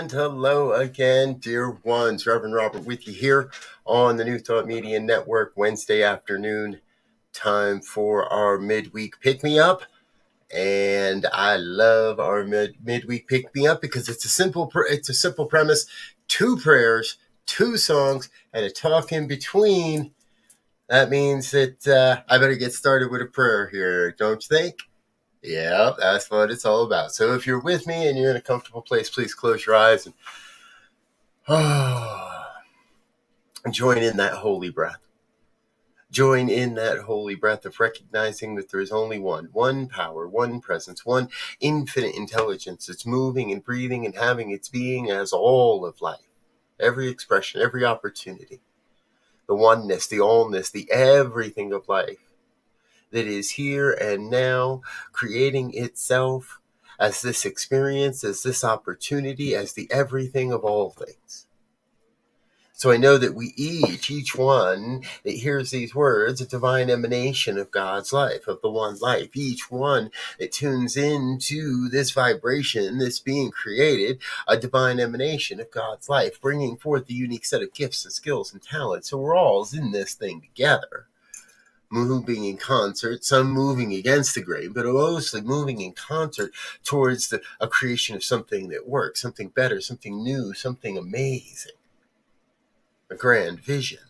And hello again, dear ones. Reverend Robert with you here on the New Thought Media Network, Wednesday afternoon, time for our midweek pick-me-up. And I love our midweek pick-me-up because it's a simple premise, 2 prayers, 2 songs, and a talk in between. That means that I better get started with a prayer here, don't you think? Yeah, that's what it's all about. So if you're with me and you're in a comfortable place, please close your eyes and join in that holy breath. Join in that holy breath of recognizing that there is only one power, one presence, one infinite intelligence that's moving and breathing and having its being as all of life, every expression, every opportunity, the oneness, the allness, the everything of life that is here and now, creating itself as this experience, as this opportunity, as the everything of all things. So I know that we each one that hears these words, a divine emanation of God's life, of the one life, each one that tunes into this vibration, this being created, a divine emanation of God's life, bringing forth the unique set of gifts and skills and talents. So we're all in this thing together, moving in concert, some moving against the grain, but mostly moving in concert towards a creation of something that works, something better, something new, something amazing, a grand vision.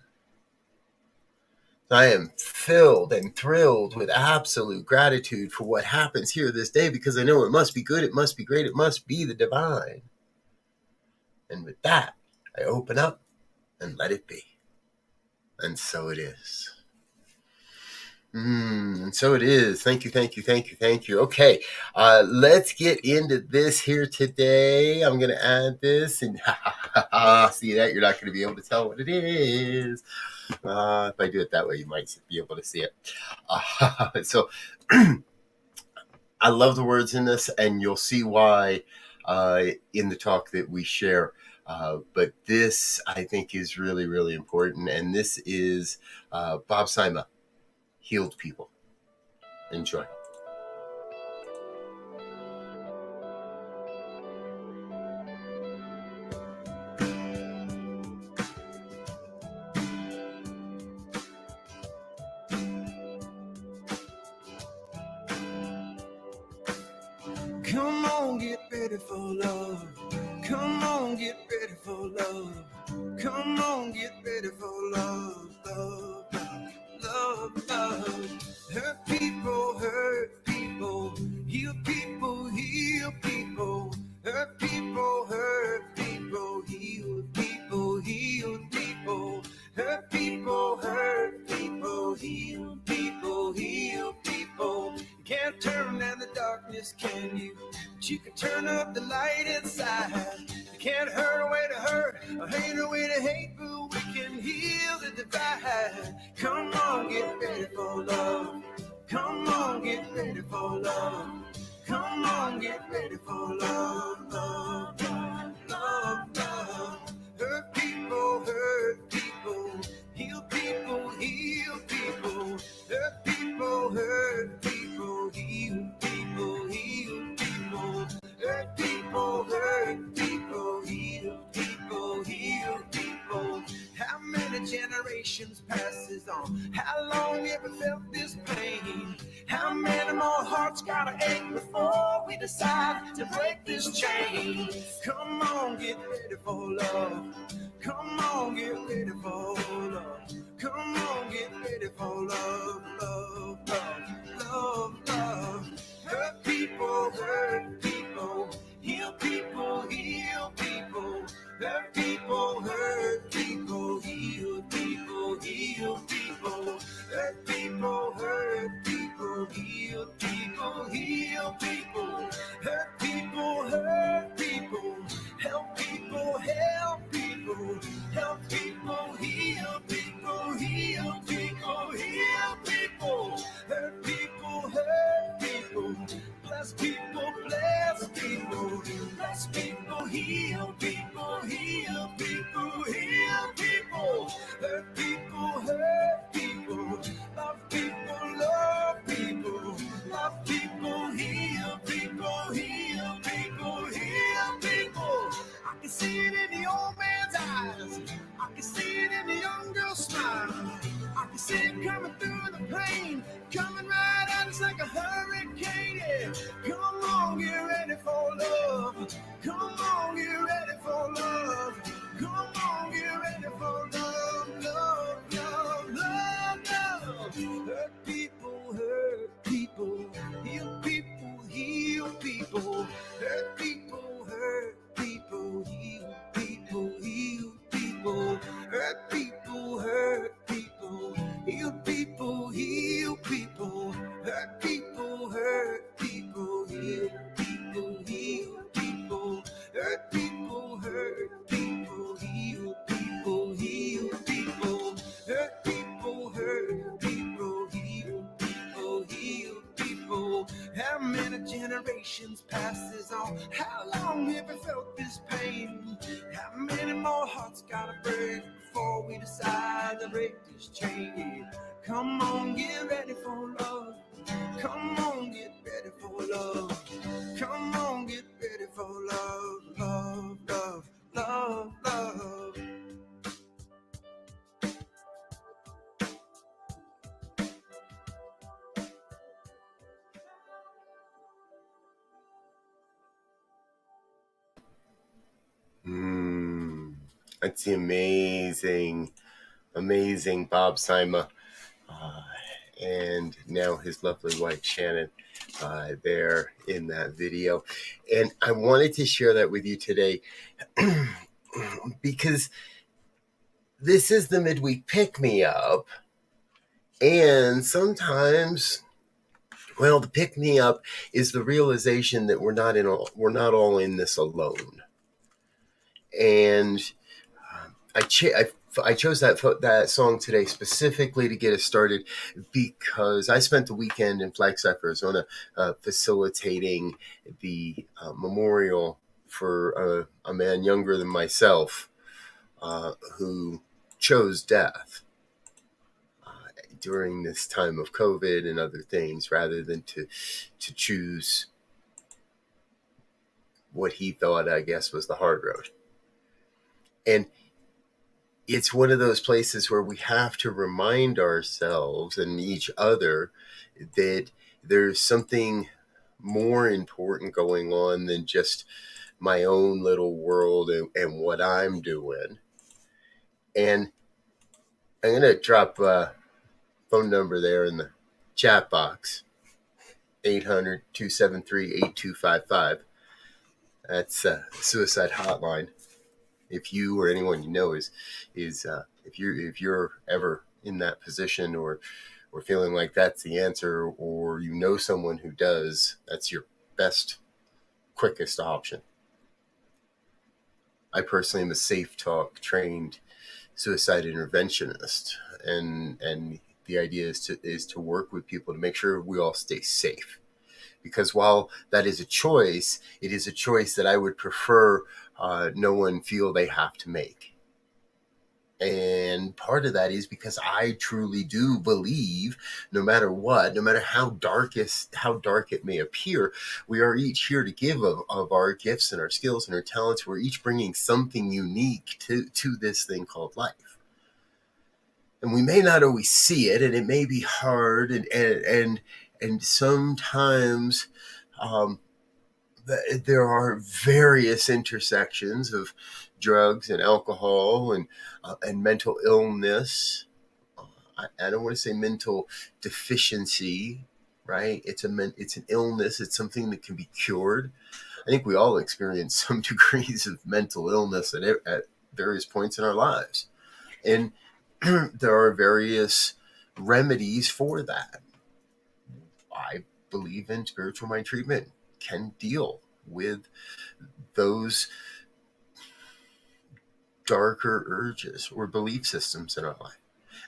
I am filled and thrilled with absolute gratitude for what happens here this day, because I know it must be good, it must be great, it must be the divine. And with that, I open up and let it be. And so it is. And so it is. Thank you. Okay, let's get into this here today. I'm going to add this, and see that? You're not going to be able to tell what it is. If I do it that way, you might be able to see it. So I love the words in this, and you'll see why in the talk that we share. But this, I think, is really, really important. And this is Bob Sima, Healed People. Enjoy. Come on, get ready for love. Come on, get ready for love. Come on, get ready for love, love, love, love. Hurt people, heal people, heal people. Hurt people, heal people, heal people. Hurt people, heal people, heal people. You can't turn down the darkness, can you? But you can turn up the light inside. You can't hurt away to hurt, or hate away to hate, but we can heal the divide. Come on, get ready for love. Come on, get ready for love. Come on, get ready for love, love, love, love, love. Hurt people, heal people, heal people. Hurt people, heal people, heal people. Hurt people, heal people, heal people. How many generations passes on? How long ever felt this pain? How many more hearts gotta ache before we decide to break this chain? Come on, get ready for love. Come on, get ready for love. Come on, get ready for love, love, love, love, love. Hurt people, heal people, heal people. Hurt people, heal people, heal people. Hurt people, heal people, heal people. Hurt people, help people, help people. Help people, heal people, heal people, heal people. Hurt people, bless people, bless people. Bless people, heal people, heal people, heal people. Hurt people, love people, love people, love it coming through the pain, coming right at us like a hurricane. Yeah. Come on, get ready for love. Come on, get ready for love. Come on, get ready for love, love, love, love, love. Hurt people, heal people, heal people. Hurt people, heal people, heal people. Hurt people, heal people, heal people. Hurt people, heal people, heal people. Hurt people, heal people, heal people. Hurt people, heal people, heal people. How many generations past this on? How long have we felt this pain? How many more hearts gotta break before we decide to break this chain? Come on, get ready for love. Come on, get ready for love. Come on, get ready for love, love, love, love, love. That's the amazing Bob Sima, and now his lovely wife Shannon there in that video. And I wanted to share that with you today because this is the midweek pick-me-up, and sometimes, well, the pick-me-up is the realization that we're not all in this alone. And I chose that song today specifically to get us started because I spent the weekend in Flagstaff, Arizona, facilitating the memorial for a man younger than myself who chose death during this time of COVID and other things, rather than to choose what he thought, I guess, was the hard road. And it's one of those places where we have to remind ourselves and each other that there's something more important going on than just my own little world and what I'm doing. And I'm going to drop a phone number there in the chat box, 800-273-8255. That's a suicide hotline. If you or anyone you know is if you're ever in that position or feeling like that's the answer, or you know someone who does, that's your best, quickest option. I personally am a Safe Talk trained suicide interventionist, and the idea is to work with people to make sure we all stay safe. Because while that is a choice, it is a choice that I would prefer no one feel they have to make. And part of that is because I truly do believe, no matter what, no matter how dark it may appear, we are each here to give of our gifts and our skills and our talents. We're each bringing something unique to this thing called life. And we may not always see it, and it may be hard, and sometimes there are various intersections of drugs and alcohol and mental illness. I don't want to say mental deficiency, right? It's an illness. It's something that can be cured. I think we all experience some degrees of mental illness at various points in our lives, and there are various remedies for that. I believe in spiritual mind treatment can deal with those darker urges or belief systems in our life.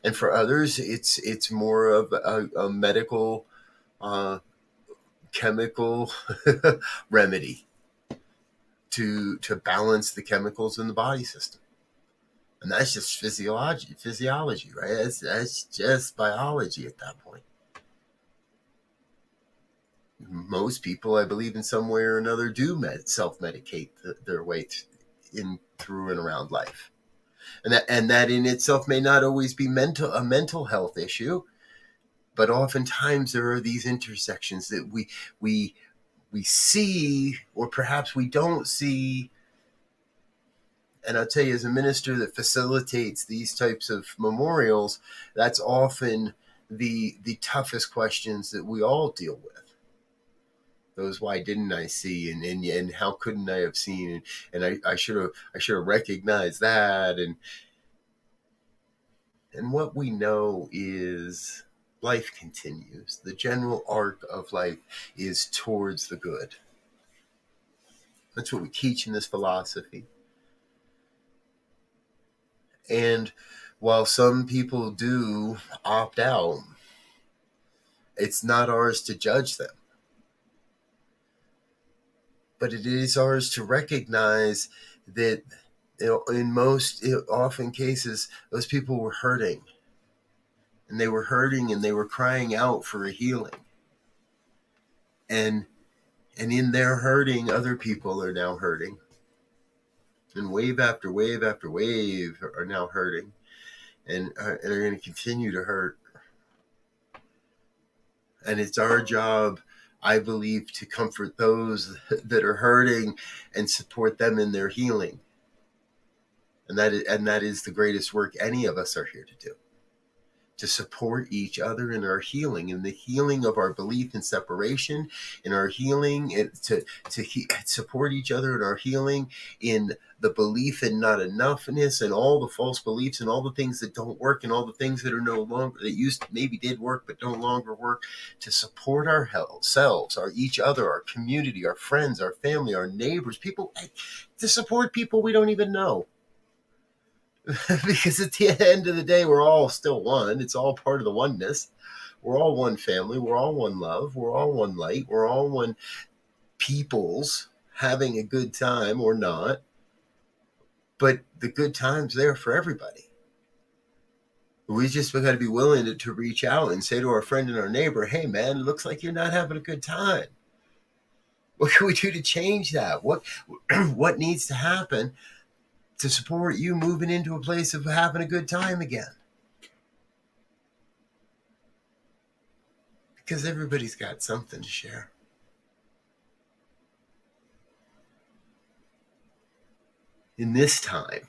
And for others, it's more of a medical, chemical remedy to balance the chemicals in the body system. And that's just physiology, right? That's just biology at that point. Most people, I believe, in some way or another, do self-medicate their way through and around life. And that in itself may not always be a mental health issue, but oftentimes there are these intersections that we see, or perhaps we don't see. And I'll tell you, as a minister that facilitates these types of memorials, that's often the toughest questions that we all deal with. Those why didn't I see, and how couldn't I have seen, and I should have recognized that, and what we know is life continues. The general arc of life is towards the good. That's what we teach in this philosophy. And while some people do opt out, it's not ours to judge them. But it is ours to recognize that, in most, often cases, those people were hurting. And they were hurting, and they were crying out for a healing. And in their hurting, other people are now hurting. And wave after wave after wave are now hurting, and are going to continue to hurt. And it's our job, I believe, to comfort those that are hurting and support them in their healing. And that is the greatest work any of us are here to do. To support each other in our healing, in the healing of our belief in separation, in our healing, to support each other in our healing, in the belief in not enoughness, and all the false beliefs, and all the things that don't work, and all the things that are no longer, that used to maybe did work but no longer work, to support ourselves, each other, our community, our friends, our family, our neighbors, people, to support people we don't even know. Because at the end of the day, we're all still one. It's all part of the oneness. We're all one family. We're all one love. We're all one light. We're all one peoples having a good time, or not. But the good time's there for everybody. We just got to be willing to reach out and say to our friend and our neighbor, hey, man, it looks like you're not having a good time. What can we do to change that? What needs to happen to support you moving into a place of having a good time again? Because everybody's got something to share. In this time,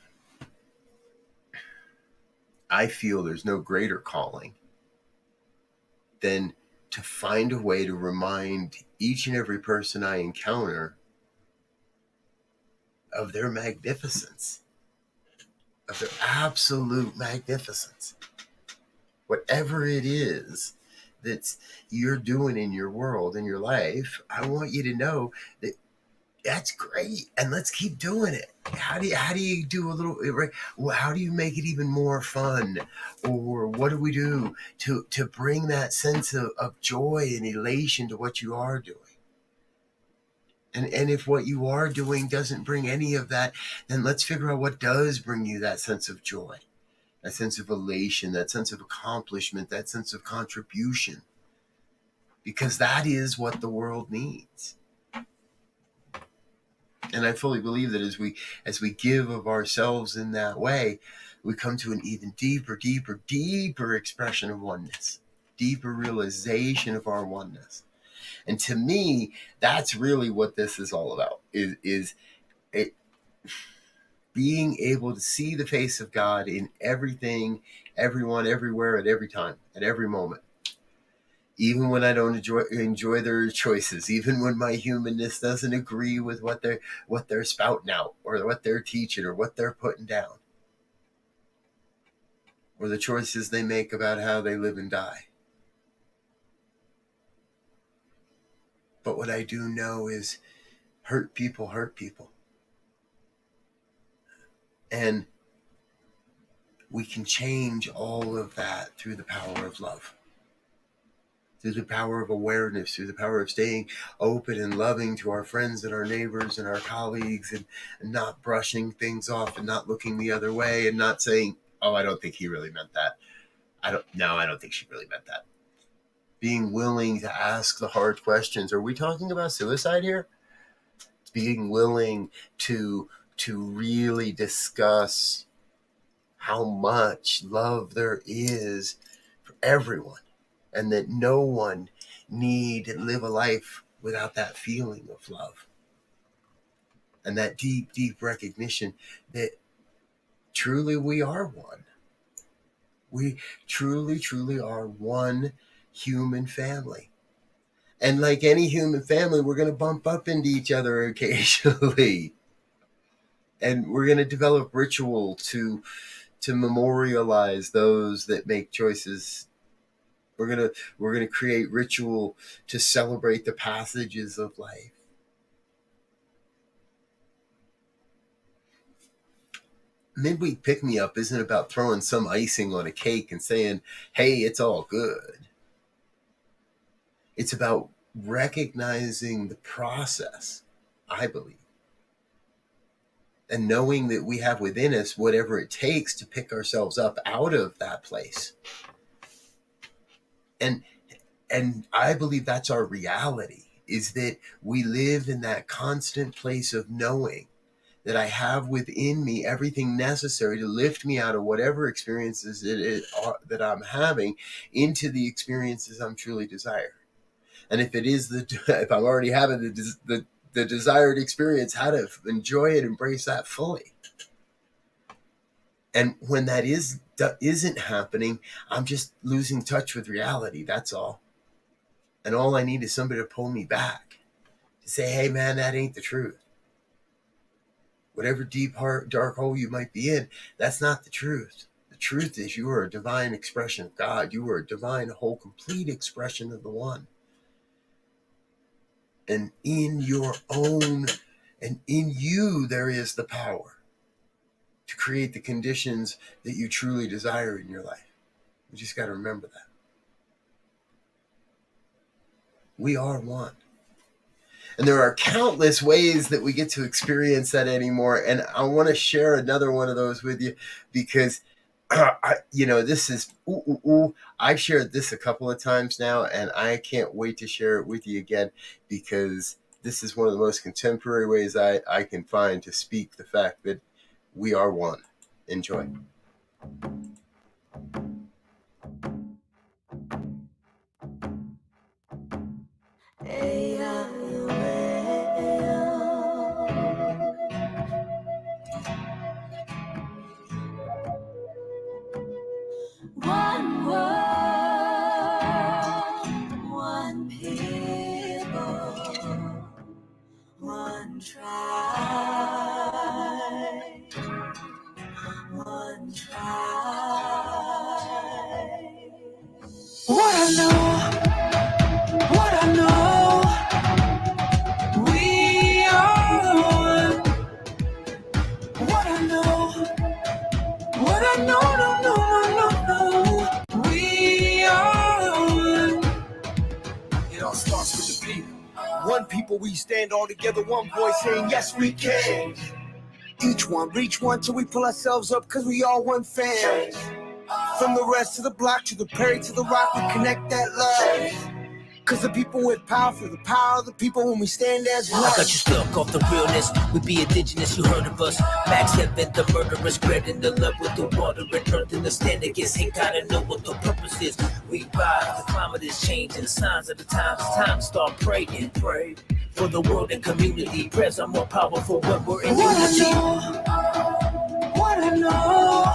I feel there's no greater calling than to find a way to remind each and every person I encounter of their magnificence, of their absolute magnificence. Whatever it is that you're doing in your world, in your life, I want you to know that that's great, and let's keep doing it. How do you do a little, right? Well, how do you make it even more fun? Or what do we do to bring that sense of joy and elation to what you are doing? And if what you are doing doesn't bring any of that, then let's figure out what does bring you that sense of joy, that sense of elation, that sense of accomplishment, that sense of contribution. Because that is what the world needs. And I fully believe that as we give of ourselves in that way, we come to an even deeper expression of oneness, deeper realization of our oneness. And to me, that's really what this is all about, is it being able to see the face of God in everything, everyone, everywhere, at every time, at every moment. Even when I don't enjoy their choices, even when my humanness doesn't agree with what they're spouting out, or what they're teaching, or what they're putting down, or the choices they make about how they live and die. But what I do know is hurt people. And we can change all of that through the power of love, through the power of awareness, through the power of staying open and loving to our friends and our neighbors and our colleagues, and not brushing things off, and not looking the other way, and not saying, oh, I don't think he really meant that. I don't think she really meant that. Being willing to ask the hard questions. Are we talking about suicide here? Being willing to really discuss how much love there is for everyone, and that no one need live a life without that feeling of love and that deep, deep recognition that truly we are one. We truly, truly are one human family. And like any human family, we're going to bump up into each other occasionally. And we're going to develop ritual to memorialize those that make choices. We're going to create ritual to celebrate the passages of life. Midweek Pick Me Up isn't about throwing some icing on a cake and saying, hey, it's all good. It's about recognizing the process, I believe, and knowing that we have within us whatever it takes to pick ourselves up out of that place. And I believe that's our reality, is that we live in that constant place of knowing that I have within me everything necessary to lift me out of whatever experiences it is that I'm having into the experiences I'm truly desiring. And if it is if I'm already having the desired experience, how to enjoy it, embrace that fully. And when that isn't happening, I'm just losing touch with reality. That's all. And all I need is somebody to pull me back, to say, hey man, that ain't the truth. Whatever deep dark hole you might be in, that's not the truth. The truth is you are a divine expression of God. You are a divine, whole, complete expression of the One. And in your own, and in you, there is the power to create the conditions that you truly desire in your life. You just got to remember that. We are one. And there are countless ways that we get to experience that anymore. And I want to share another one of those with you because, this is, I've shared this a couple of times now, and I can't wait to share it with you again because this is one of the most contemporary ways I can find to speak the fact that we are one. Enjoy. One world, one people, one tribe, one tribe. What I know, we are one. What I know, no. We are one. It all starts with the people. One people, we stand all together, one voice saying, yes, we can. Each one, reach one till we pull ourselves up, cause we all one fam. From the rest of the block to the Perry to the Rock, we connect that love. Cause the people with power feel the power of the people when we stand as one. I got you stuck off the realness. We be indigenous, you heard of us. Max Heaven, the murderers, spreading the love with the water and earth and the stand against hate. Gotta know what the purpose is. We rise, the climate is changing, signs of the times. It's time to start praying. Pray for the world and community. Prayers are more powerful when we're in unity. What I know,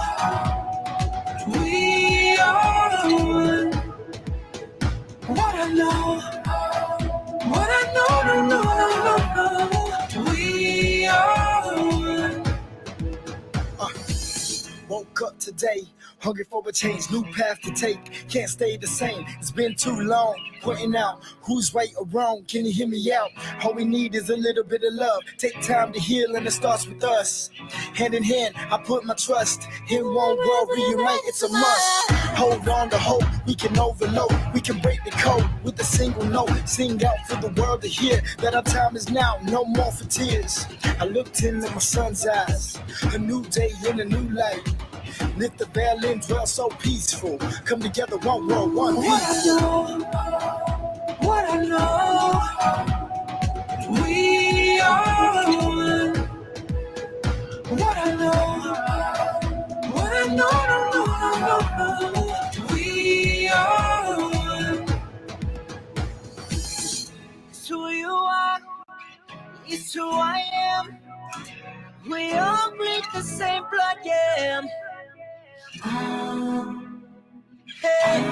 we are one. What I know, no. We are one. Woke up today, hungry for a change, new path to take. Can't stay the same, it's been too long. Pointing out who's right or wrong, can you hear me out? All we need is a little bit of love. Take time to heal and it starts with us. Hand in hand, I put my trust in one world, reunite, it's a must. Hold on to hope, we can overload. We can break the code with a single note. Sing out for the world to hear that our time is now, no more for tears. I looked into my son's eyes, a new day in a new light. Lift the veil and dwell so peaceful. Come together, one world, one peace. What I know, we are one. What I know, know, we are one. It's who you are, it's who I am. We all bleed the same blood, yeah. Hey.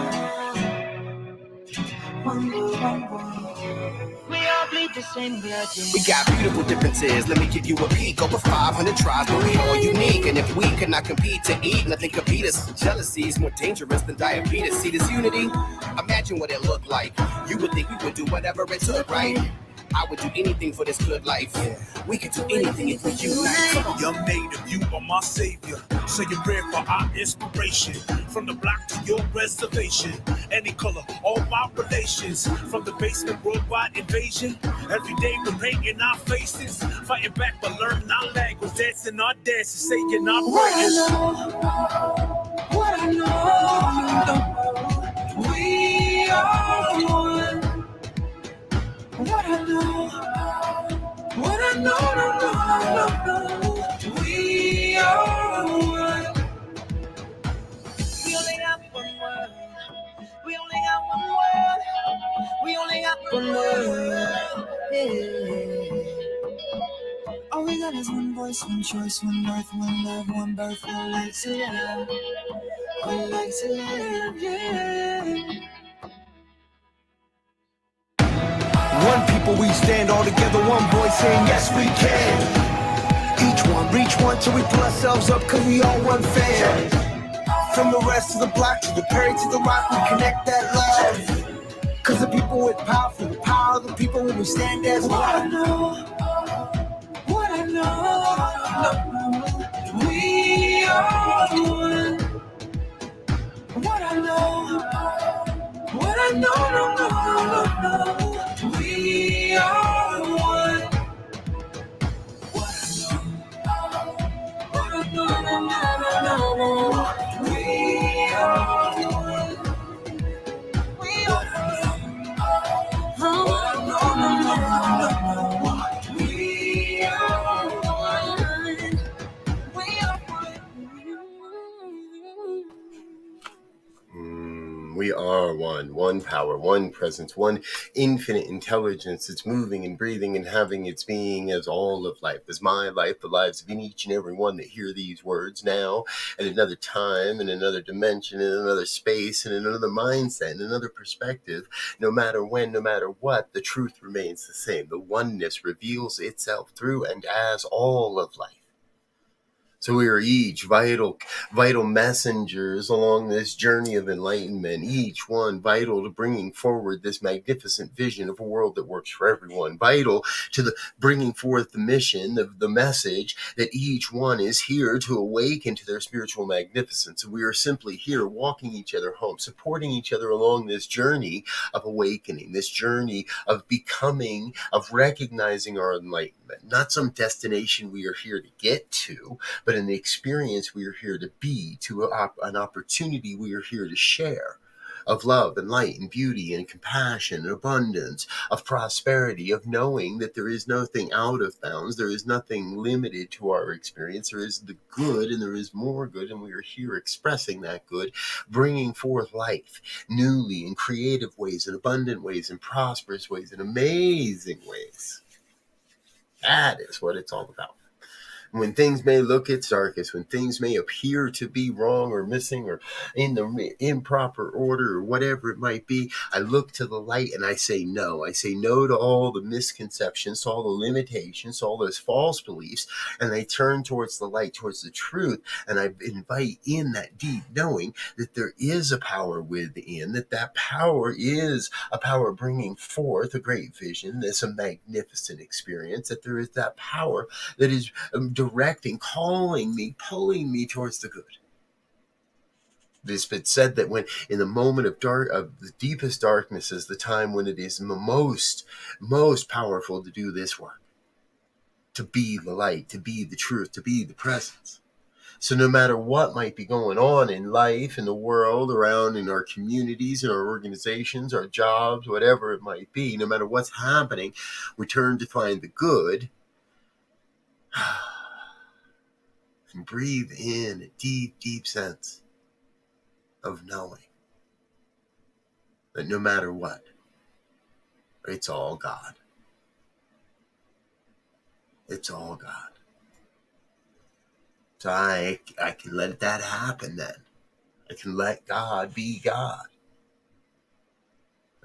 We all bleed the same blood, yeah. We got beautiful differences. Let me give you a peek. Over 500 tribes, but we all unique. And if we could not compete to eat, nothing compete us. Jealousy is more dangerous than diabetes. See this unity? Imagine what it looked like. You would think we would do whatever it took, right? I would do anything for this good life. We could do anything if we unite. Young native, you are my savior. So you're rare for our inspiration. From the block to your reservation. Any color, all my relations. From the basement, worldwide invasion. Every day we're painting our faces. Fighting back but learning our language. Dancing our dances, saying our prayers. What I know, we are one. What I know, we are one. We only got one word. We only got one word. We only got one word. Yeah. All we got is one voice, one choice, one earth, one love, one birth. We like to live. We like to live, yeah. One people, we stand all together, one voice saying yes we can. Each one, reach one till we pull ourselves up, cause we all one fan. From the rest of the block to the Perry to the Rock, we connect that love. Cause the people with power, for the power of the people, when we stand as one. What I know, we are one. What I know, we are one. What I know, we are one. We are one. What I know, we are one. We are one. We are one power, one presence, one infinite intelligence that's moving and breathing and having its being as all of life, as my life, the lives of each and every one that hear these words now, at another time, in another dimension, in another space, in another mindset, in another perspective. No matter when, no matter what, the truth remains the same. The oneness reveals itself through and as all of life. So we are each vital messengers along this journey of enlightenment, each one vital to bringing forward this magnificent vision of a world that works for everyone, vital to the bringing forth the mission of the message that each one is here to awaken to their spiritual magnificence. And we are simply here walking each other home, supporting each other along this journey of awakening, this journey of becoming, of recognizing our enlightenment, not some destination we are here to get to, but an experience we are here to be, to an opportunity we are here to share, of love and light and beauty and compassion and abundance, of prosperity, of knowing that there is nothing out of bounds, there is nothing limited to our experience, there is the good and there is more good, and we are here expressing that good, bringing forth life newly in creative ways, in abundant ways, in prosperous ways, in amazing ways. That is what it's all about. When things may look its darkest, when things may appear to be wrong or missing or in the improper order or whatever it might be, I look to the light and I say no. I say no to all the misconceptions, to all the limitations, to all those false beliefs, and I turn towards the light, towards the truth, and I invite in that deep knowing that there is a power within, that power is a power bringing forth a great vision, that's a magnificent experience, that there is that power that is directing, calling me, pulling me towards the good. It's been said that when in the moment of the deepest darkness is the time when it is most powerful to do this work, to be the light, to be the truth, to be the presence. So no matter what might be going on in life, in the world, around in our communities, in our organizations, our jobs, whatever it might be, no matter what's happening, we turn to find the good. And breathe in a deep, deep sense of knowing that no matter what, it's all God. It's all God. So I can let that happen then. I can let God be God.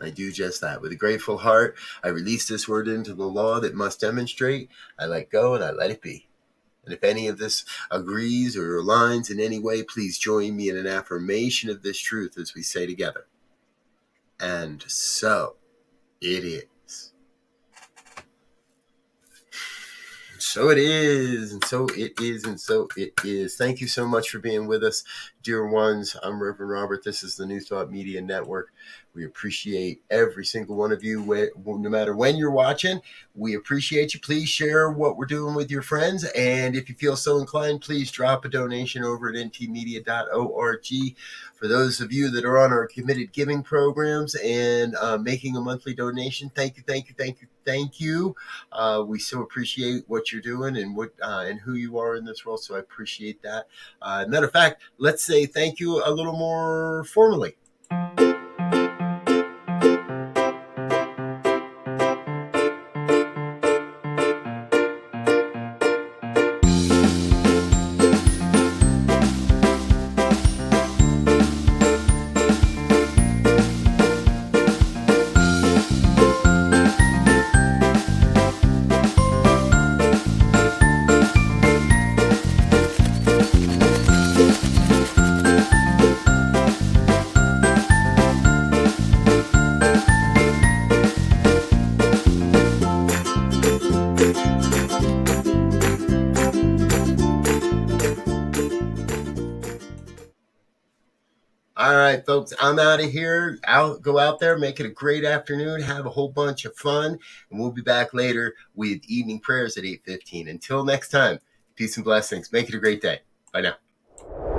I do just that. With a grateful heart, I release this word into the law that must demonstrate. I let go and I let it be. And if any of this agrees or aligns in any way, please join me in an affirmation of this truth as we say together. And so it is. So it is, and so it is, and so it is. Thank you so much for being with us, dear ones. I'm Reverend Robert. This is the New Thought Media Network. We appreciate every single one of you, no matter when you're watching. We appreciate you. Please share what we're doing with your friends. And if you feel so inclined, please drop a donation over at ntmedia.org. For those of you that are on our committed giving programs and making a monthly donation, thank you, thank you, thank you, thank you. We so appreciate what you're doing and what and who you are in this world. So I appreciate that. Matter of fact, let's say thank you a little more formally. All right, folks, I'm out of here. Go out there, make it a great afternoon, have a whole bunch of fun, and we'll be back later with evening prayers at 8:15. Until next time, peace and blessings. Make it a great day. Bye now.